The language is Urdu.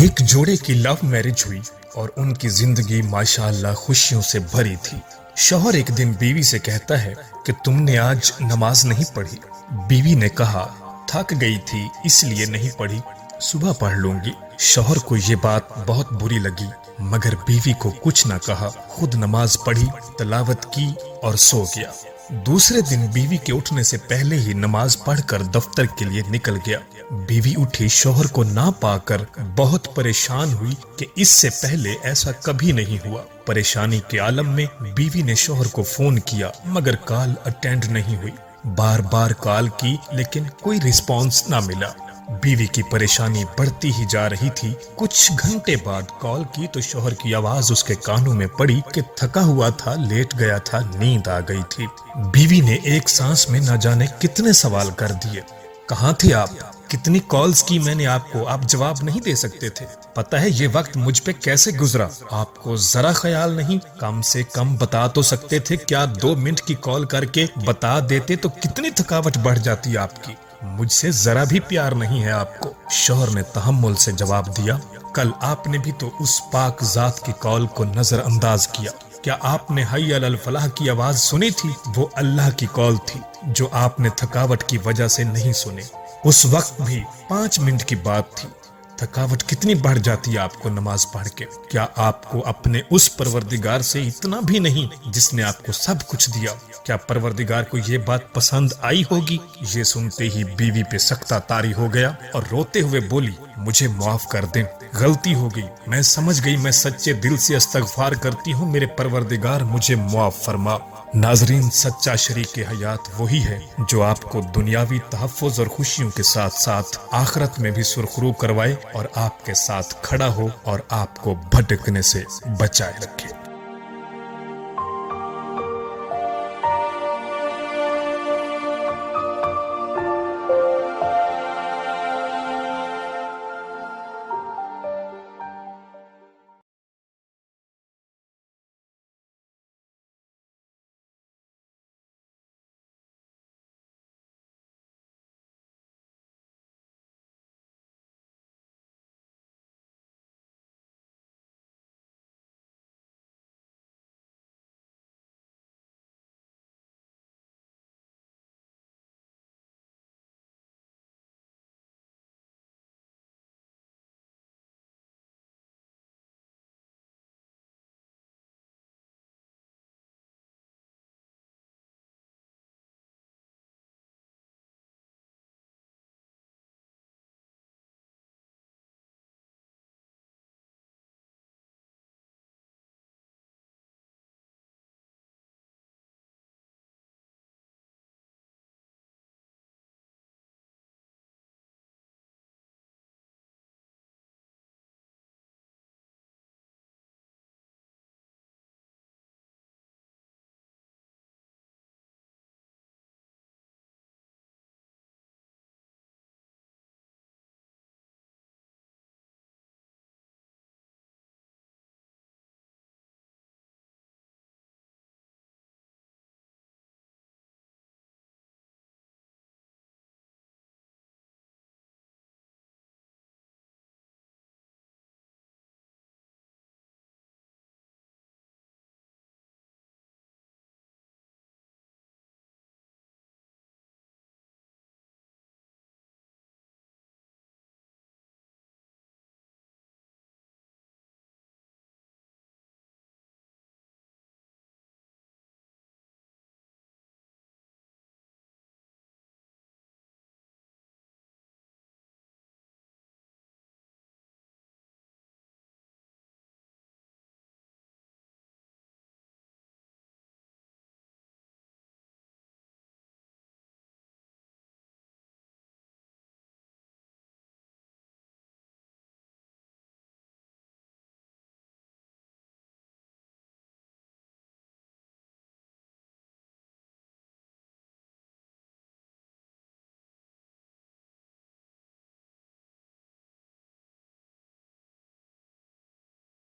ایک جوڑے کی لو میرج ہوئی اور ان کی زندگی ماشاءاللہ خوشیوں سے بھری تھی۔ شوہر ایک دن بیوی سے کہتا ہے کہ تم نے آج نماز نہیں پڑھی۔ بیوی نے کہا تھک گئی تھی اس لیے نہیں پڑھی، صبح پڑھ لوں گی۔ شوہر کو یہ بات بہت بری لگی مگر بیوی کو کچھ نہ کہا، خود نماز پڑھی، تلاوت کی اور سو گیا۔ دوسرے دن بیوی کے اٹھنے سے پہلے ہی نماز پڑھ کر دفتر کے لیے نکل گیا۔ بیوی اٹھی، شوہر کو نہ پا کر بہت پریشان ہوئی کہ اس سے پہلے ایسا کبھی نہیں ہوا۔ پریشانی کے عالم میں بیوی نے شوہر کو فون کیا مگر کال اٹینڈ نہیں ہوئی۔ بار بار کال کی لیکن کوئی رسپانس نہ ملا۔ بیوی کی پریشانی بڑھتی ہی جا رہی تھی۔ کچھ گھنٹے بعد کال کی تو شوہر کی آواز اس کے کانوں میں پڑی کہ تھکا ہوا تھا، لیٹ گیا تھا، نیند آ گئی تھی۔ بیوی نے ایک سانس میں نہ جانے کتنے سوال کر دیے۔ کہاں تھے آپ؟ کتنی کالز کی میں نے آپ کو، آپ جواب نہیں دے سکتے تھے؟ پتہ ہے یہ وقت مجھ پہ کیسے گزرا؟ آپ کو ذرا خیال نہیں؟ کم سے کم بتا تو سکتے تھے، کیا 2 منٹ کی کال کر کے بتا دیتے تو کتنی تھکاوٹ بڑھ جاتی آپ کی۔ مجھ سے ذرا بھی پیار نہیں ہے آپ کو۔ شوہر نے تحمل سے جواب دیا، کل آپ نے بھی تو اس پاک ذات کی کال کو نظر انداز کیا۔ کیا آپ نے حی علی الفلاح کی آواز سنی تھی؟ وہ اللہ کی کال تھی جو آپ نے تھکاوٹ کی وجہ سے نہیں سنی۔ اس وقت بھی 5 منٹ کی بات تھی۔ تھکاوٹ کتنی بڑھ جاتی ہے آپ کو نماز پڑھ کے۔ کیا آپ کو اپنے اس پروردگار سے اتنا بھی نہیں جس نے آپ کو سب کچھ دیا؟ کیا پروردگار کو یہ بات پسند آئی ہوگی؟ یہ سنتے ہی بیوی پہ سخت طاری ہو گیا اور روتے ہوئے بولی، مجھے معاف کر دیں، غلطی ہو گئی، میں سمجھ گئی، میں سچے دل سے استغفار کرتی ہوں، میرے پروردگار مجھے معاف فرما۔ ناظرین، سچا شریک حیات وہی ہے جو آپ کو دنیاوی تحفظ اور خوشیوں کے ساتھ ساتھ آخرت میں بھی سرخرو کروائے اور آپ کے ساتھ کھڑا ہو اور آپ کو بھٹکنے سے بچائے رکھے۔